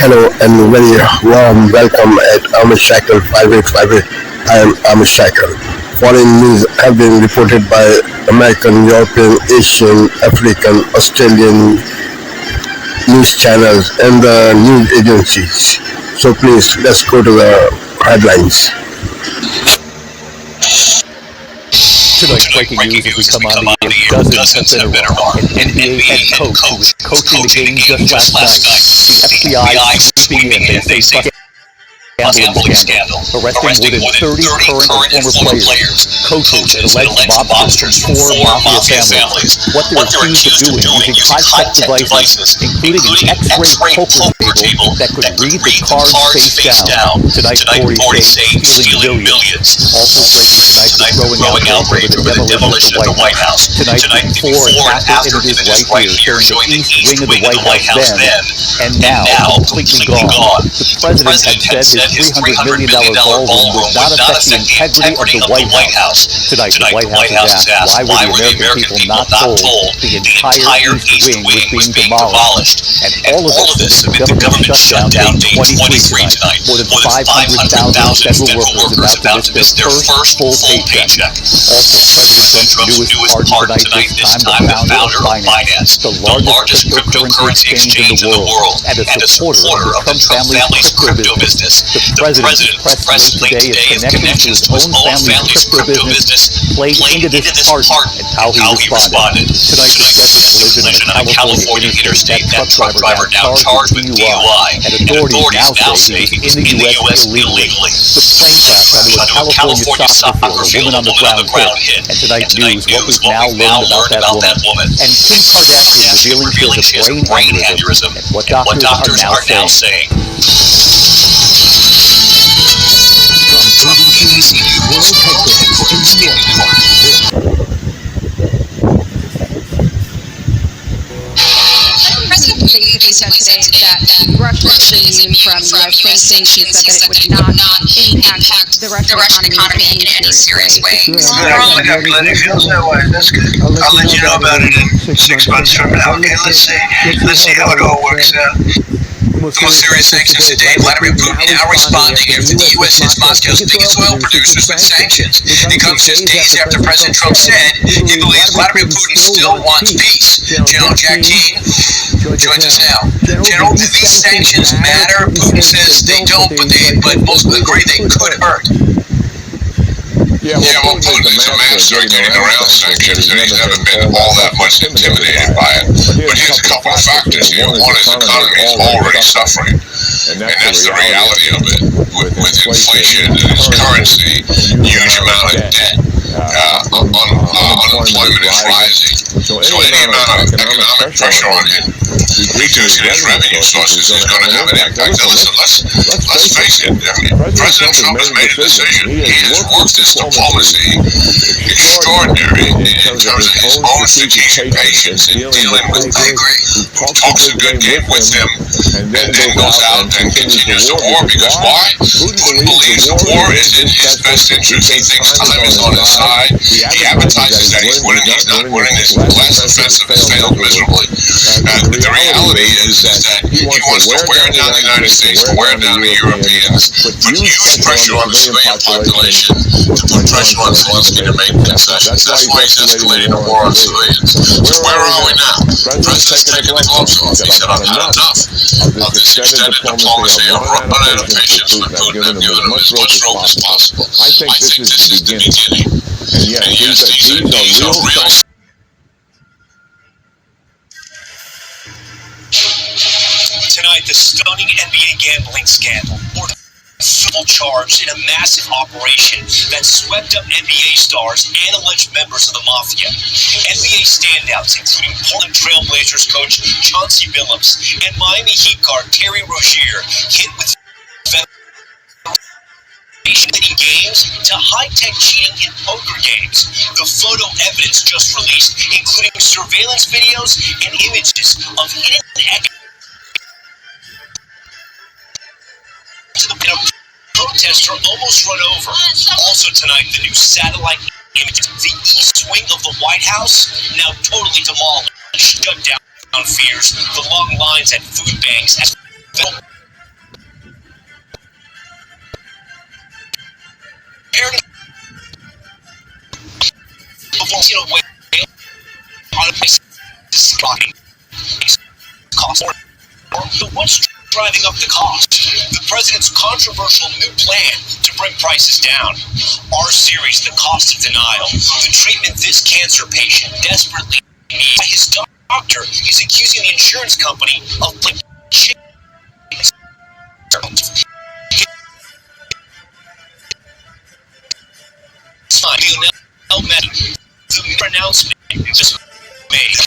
Hello and very warm welcome at Amish Cycle 5858. I am Amish Cycle. Foreign news have been reported by American, European, Asian, African, Australian news channels and the news agencies. So please let's go to the headlines. Tonight's breaking news as we come on the air, dozens have been around. An NBA head coach who was coaching the game just last night. The FBI sweeping in. They say gambling scandal. Arresting more than 30 current and former players. Coaches and alleged mobsters from four mafia families. What they're accused of doing using high-tech devices, including an X-ray poker table that could read the cards face down. Tonight, authorities say stealing millions. Also breaking tonight, the growing outrage over the demolition of the White House. Tonight, before and after images right here showing the east wing of the White House then, and now completely gone. The president had said his $300 million ballroom would not affect the integrity of the White House. Tonight, the White House is asked, why were the American people not told the entire East Wing was being demolished? And all of this amid the government shutdown day 23 tonight. More than 500,000 federal workers about to miss their first full paycheck. Also, President Trump's newest pardon tonight, this time the founder of Binance, the largest cryptocurrency exchange in the world, and a supporter of the Trump family's crypto business. The president's press late today is connection to his own family's crypto business played into this pardon and how he responded. Tonight's collision on a California interstate, that truck driver now charged with DUI, and authorities now say he's in the U.S. illegally. The plane crashed onto a California soccer field, a woman on the ground hit. And tonight's news, what we've now learned about that woman. And Kim Kardashian revealing she has a brain aneurysm, and what doctors are now saying. President basically said today that Russia is immune from U.S. sanctions. He said that it would not impact the Russian economy in any serious way. Well, Glenn, he feels that way. That's good. I'll let you know about it in 6 months from now. Okay, let's see how it all works out. The most serious sanctions to date. Vladimir Putin now responding after the U.S. hits Moscow's biggest oil producers with sanctions. It comes just days after President Trump said he believes Vladimir Putin still wants peace. General Jack Keane joins us now. General, do these sanctions matter? Putin says they don't, but most agree they could hurt. Yeah, well, Putin is a master at getting around sanctions, and he's never been all that much intimidated by it. But here's a couple of factors here. One is the economy is already suffering, and that's the reality of it. With inflation and its currency, huge amount of debt, unemployment is rising. So any amount of economic pressure on him, reducing his revenue sources is going to have an impact. Now listen, let's face it, President Trump has made a decision. He has worked his diplomacy extraordinary in terms of his own strategic patience in dealing with Putin, who talks a good game with him and then goes out and continues the war. Because why? Putin believes the war is in his best interest. He thinks time is on his side. He advertises that he's winning. He's not winning. His last offensive has failed miserably. The reality is that he wants to wear down the United States, to wear down the Europeans, put huge pressure on the civilian population, to put pressure on Zelensky to make concessions. That's why he's escalating the war on civilians. So where are we now? The president's taking the gloves off. He said, I've had enough of this extended diplomacy. I've run out of patience with Putin. I've given him as much rope as possible. I think this is the beginning. And yes, these are real. Tonight, the stunning NBA gambling scandal. Civil charged in a massive operation that swept up NBA stars and alleged members of the mafia. NBA standouts, including Portland Trailblazers coach Chauncey Billups and Miami Heat guard Terry Rozier, hit with winning games to high-tech cheating in poker games. The photo evidence just released, including surveillance videos and images of hidden to the protester almost run over. Also tonight, the new satellite images. The east wing of the White House now totally demolished. Shut down fears the long lines at food banks as driving up the cost. The president's controversial new plan to bring prices down. Our series, The Cost of Denial, the treatment this cancer patient desperately needs. His doctor is accusing the insurance company of cheating. The announcement just made.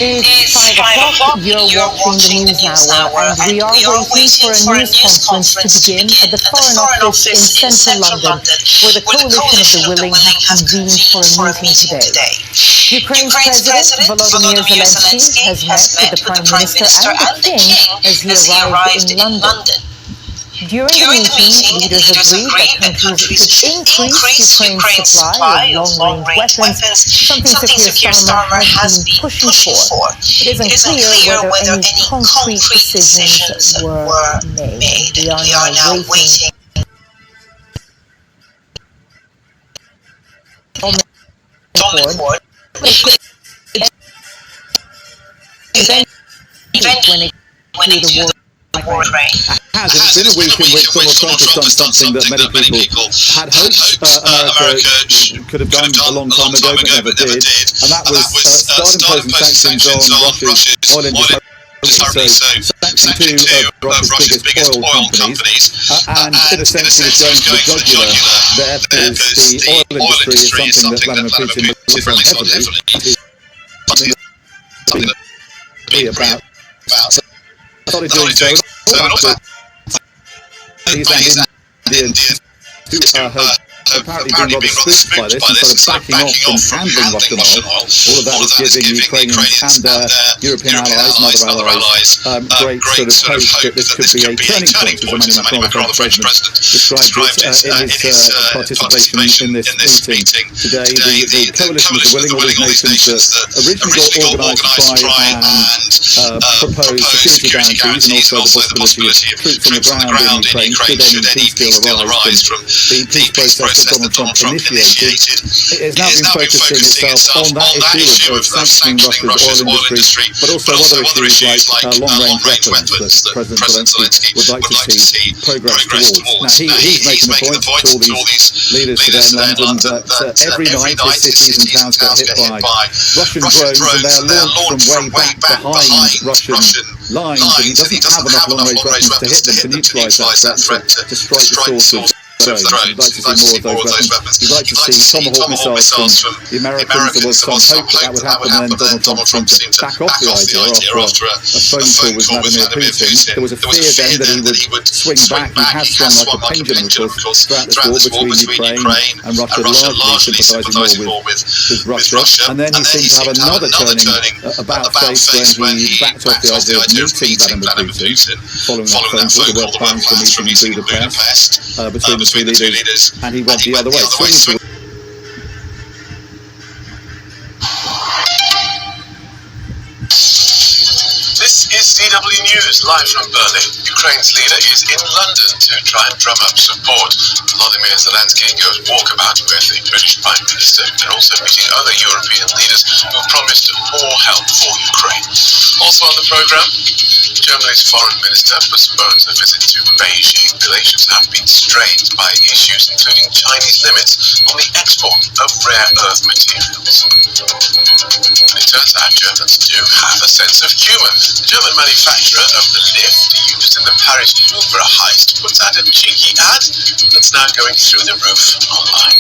It's 5 o'clock, you're watching the News Hour, and we are waiting for a news conference to begin at the Foreign Office in central London, where the Coalition of the Willing have convened for a meeting today. Ukraine's President Volodymyr Zelensky has met with the Prime Minister and the King as he arrived in London. During the meeting, leaders agreed that countries should increase Ukraine's supply of long-range weapons, something Sir Keir Starmer has been pushing for. It isn't clear whether any concrete decisions were made. We are now waiting. When it to the war Ukraine. It's been a week in which Donald Trump has done something that many people had hoped America could have done a long time ago but never did, and that was start imposing sanctions on Russia's oil industry. So, sanctioning two of Russia's biggest oil companies, and in a sense it was going to the jugular. Therefore, the oil industry is something that Vladimir Putin really sought heavily. About started doing so, these Indians who have apparently been rather spooked by this and started backing off from handling Russian oil. All of that was giving Ukrainians and their European allies and other allies great sort of hope that this could be a turning point, as Emmanuel Macron, the French president, described it in his participation in this meeting today. The Coalition of the Willing, all these nations that originally got organised to try and propose security guarantees and also the possibility of troops on the ground in Ukraine should any peace deal arise from the peace process that Donald Trump initiated. It has now been focusing itself on that issue of sanctioning Russia's oil industry, but also other issues like long-range weapons that President Zelensky would like to see progress towards. Now, he's making the point to all these leaders today in London that every night his cities and towns get hit by Russian drones, and they are launched from way back behind Russian lines, and he doesn't have enough long-range weapons to hit them, to neutralise that threat, to strike the source of the drones. He'd like to see more of those weapons. He'd like to see Tomahawk missiles from the Americans. There was some hope that would happen, and then Donald Trump seemed to back off the idea after a phone call with Vladimir Putin. There was a fear then that he would swing back. He has swung like a pendulum, of course, throughout this war between Ukraine and Russia, largely sympathising more with Russia. And then he seemed to have another turning about face when he backed off the idea of meeting Vladimir Putin, following that phone call. There were plans for meeting in Budapest between the two leaders, and he went the other way. This is DW News, live from Berlin. Ukraine's leader is in London to try and drum up support. Volodymyr Zelensky goes walkabout with the British Prime Minister. They're also meeting other European leaders who promised more help for Ukraine. Also on the programme, Germany's foreign minister postpones a visit to Beijing. Relations have been strained by issues including Chinese limits on the export of rare earth materials. It turns out Germans do have a sense of humour. The German manufacturer of the lift used in the Paris Louvre heist puts out a cheeky ad that's now going through the roof online.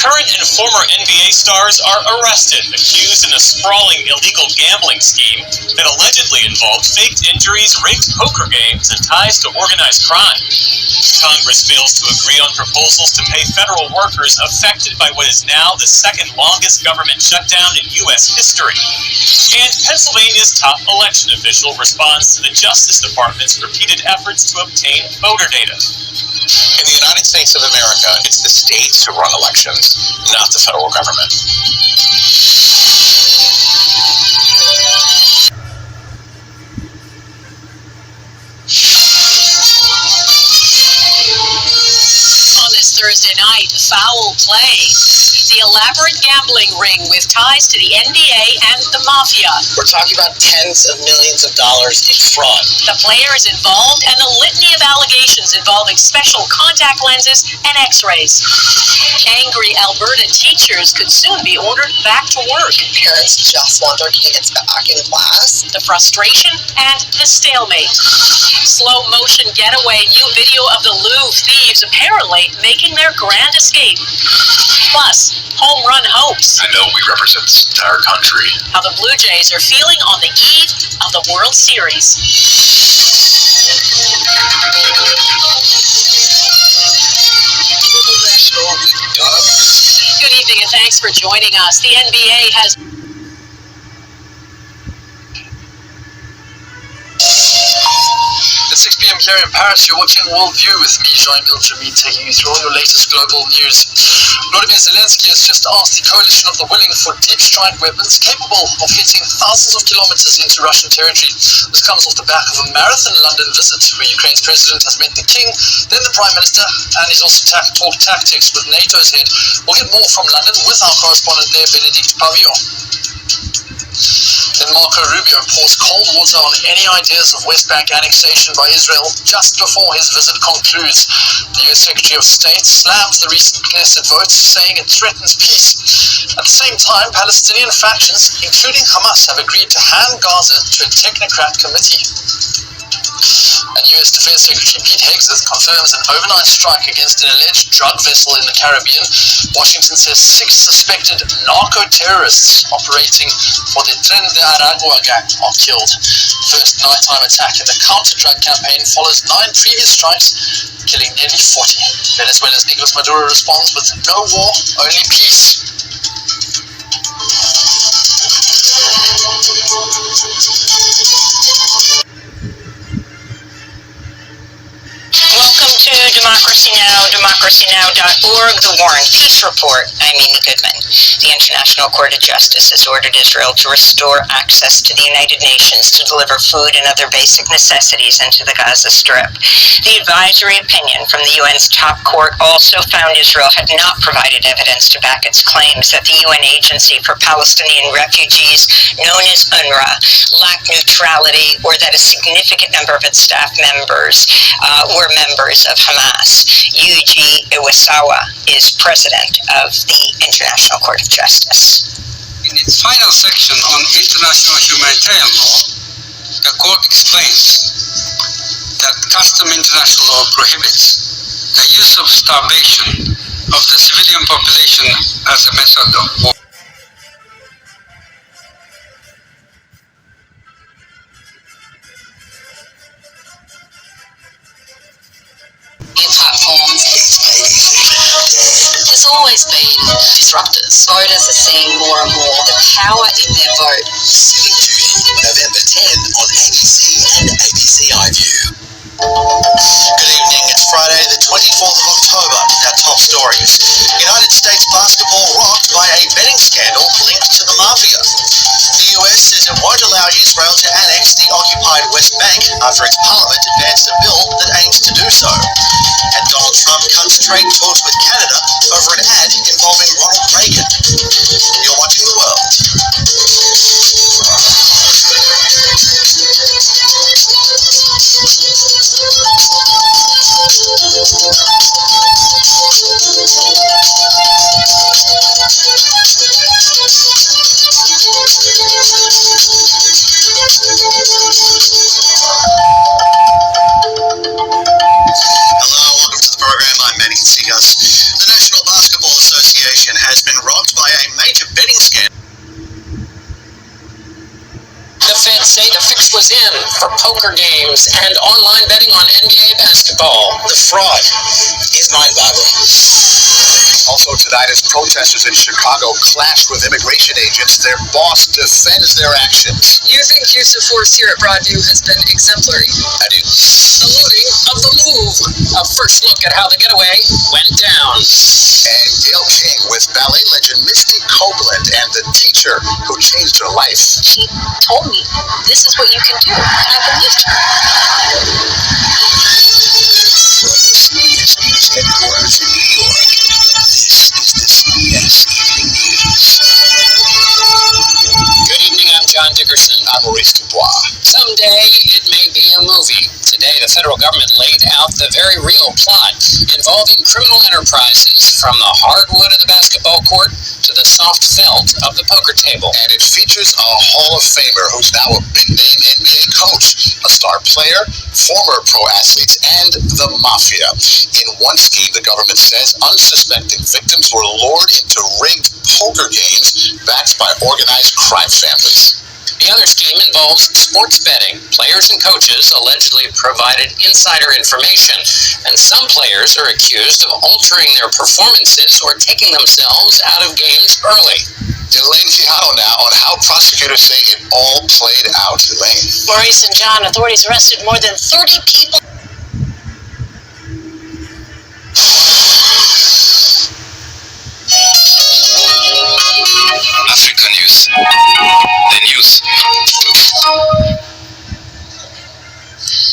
Current and former NBA stars are arrested, accused in a sprawling illegal gambling scheme that allegedly involved faked injuries, rigged poker games, and ties to organized crime. Congress fails to agree on proposals to pay federal workers affected by what is now the second longest government shutdown in U.S. history. And Pennsylvania's top election official responds to the Justice Department's repeated efforts to obtain voter data. In the United States of America, it's the states who run elections, not the federal government. On this Thursday night, foul play. The elaborate gambling ring with ties to the NBA and the Mafia. We're talking about tens of millions of dollars in fraud. The players involved and a litany of allegations involving special contact lenses and x-rays. Angry Alberta teachers could soon be ordered back to work. Parents just want their kids back in class. The frustration and the stalemate. Slow motion getaway, new video of the Louvre thieves apparently making their grand escape. Plus, home run hopes. I know we represent this entire country. How the Blue Jays are feeling on the eve of the World Series. Good evening and thanks for joining us. The NBA has... At 6 p.m. here in Paris, you're watching Worldview with me, Jean-Emile Jamil, taking you through all your latest global news. Volodymyr Zelensky has just asked the coalition of the willing for deep strike weapons capable of hitting thousands of kilometers into Russian territory. This comes off the back of a marathon London visit where Ukraine's president has met the king, then the prime minister, and he's also talked tactics with NATO's head. We'll get more from London with our correspondent there, Benedict Pavillon. Then Marco Rubio pours cold water on any ideas of West Bank annexation by Israel just before his visit concludes. The US Secretary of State slams the recent Knesset vote, saying it threatens peace. At the same time, Palestinian factions, including Hamas, have agreed to hand Gaza to a technocrat committee. And US Defense Secretary Pete Hegseth confirms an overnight strike against an alleged drug vessel in the Caribbean. Washington says 6 suspected narco-terrorists operating for the Tren de Aragua gang are killed. First nighttime attack in the counter-drug campaign follows 9 previous strikes, killing nearly 40. Venezuela's Nicolas Maduro responds with no war, only peace. Welcome to Democracy Now!, democracynow.org, The War and Peace Report. I'm Amy Goodman. The International Court of Justice has ordered Israel to restore access to the United Nations to deliver food and other basic necessities into the Gaza Strip. The advisory opinion from the UN's top court also found Israel had not provided evidence to back its claims that the UN Agency for Palestinian Refugees, known as UNRWA, lacked neutrality or that a significant number of its staff members were members of Hamas. Yuji Iwasawa is president of the International Court of Justice. In its final section on international humanitarian law, the court explains that custom international law prohibits the use of starvation of the civilian population as a method of war. Platforms has always been disruptors. Voters are seeing more and more the power in their vote. November 10 on ABC and ABC iView. Good evening, it's Friday the 24th of October. Our top stories. United States basketball rocked by a betting scandal linked to the Mafia. The US says it won't allow Israel to annex the occupied West Bank after its parliament advanced a bill that aims to do so. And Donald Trump cuts trade talks with Canada over an ad involving Ronald Reagan. You're watching The World. Hello, welcome to the program. I'm Manny Seagus. The National poker games, and online betting on NBA basketball. The fraud is mind-boggling. Also tonight, as protesters in Chicago clash with immigration agents, their boss defends their actions. Using use of force here at Broadview has been exemplary. I do. The looting of the Louvre. A first look at how the getaway went down. And Gail King with ballet legend Misty Copeland and the teacher who changed her life. She told me, this is what you can do, and I believed her. From CBS News headquarters in New York, this is the CBS Evening News. Good evening, I'm John Dickerson. I'm Maurice Dubois. Someday it may be a movie. Today the federal government laid out the very real plot involving criminal enterprises from the hardwood of the basketball court to the soft felt of the poker table. And it features a Hall of Famer who's now a big-name NBA coach, a star player, former pro athletes, and the mafia. In one scheme, the government says unsuspecting victims were lured into rigged poker games backed by organized crime families. The other scheme involves sports betting. Players and coaches allegedly provided insider information, and some players are accused of altering their performances or taking themselves out of games early. Elaine Quijano now on how prosecutors say it all played out. Elaine. Maurice and John, authorities arrested more than 30 people. Africa News. The news.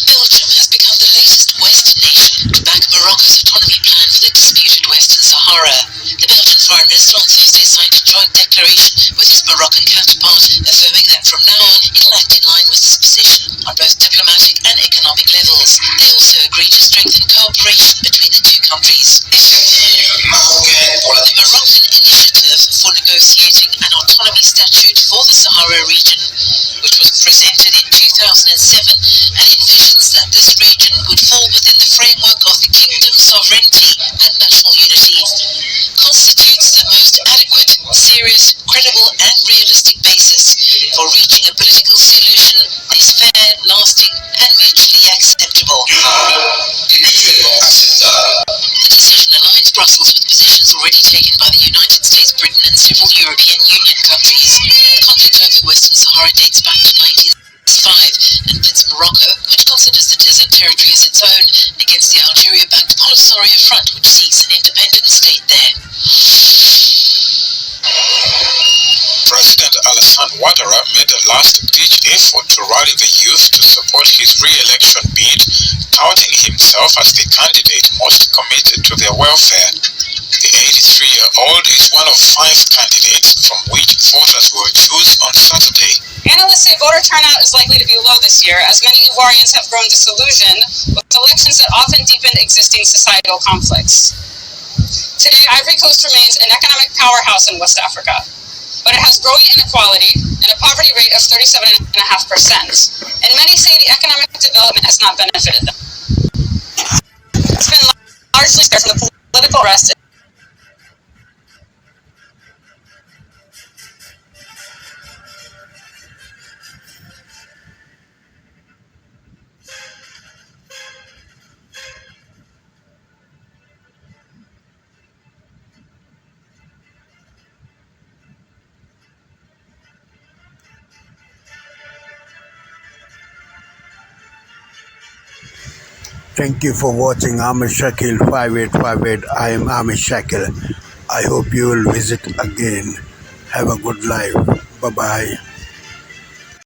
Belgium has become the latest Western nation to back Morocco's autonomy plan for the disputed Western Sahara. The Belgian Foreign Minister on Thursday signed a joint declaration with his Moroccan counterpart, affirming that from now on it'll act in line with this position on both diplomatic and economic levels. They also agreed to strengthen cooperation between the two countries. The Moroccan Initiative for Negotiating an Autonomy Statute for the Sahara region, which was presented in 2007 and envisions that this region would fall within the framework of the kingdom's sovereignty and national unity, constitutes the most adequate, serious, credible and realistic basis for reaching a political solution that is fair, lasting and mutually acceptable. The decision aligns Brussels with positions already taken by the United States, Britain and several European Union countries. The conflict over Western Sahara dates back to 1905 and pits Morocco, which considers the desert territory as its own, against the Algeria-backed Polisario Front, which seeks an independent state there. President Alassane Ouattara made a last-ditch effort to rally the youth to support his re-election bid, touting himself as the candidate most committed to their welfare. The 83-year-old is one of 5 candidates from which voters will choose on Saturday. Analysts say voter turnout is likely to be low this year, as many Ivoirians have grown disillusioned with elections that often deepen existing societal conflicts. Today, Ivory Coast remains an economic powerhouse in West Africa, but it has growing inequality and a poverty rate of 37.5%, and many say the economic development has not benefited them. It's been largely spared from the political unrest. Thank you for watching Amish Shakil 5858. I am Amish Shakil. I hope you will visit again. Have a good life. Bye-bye.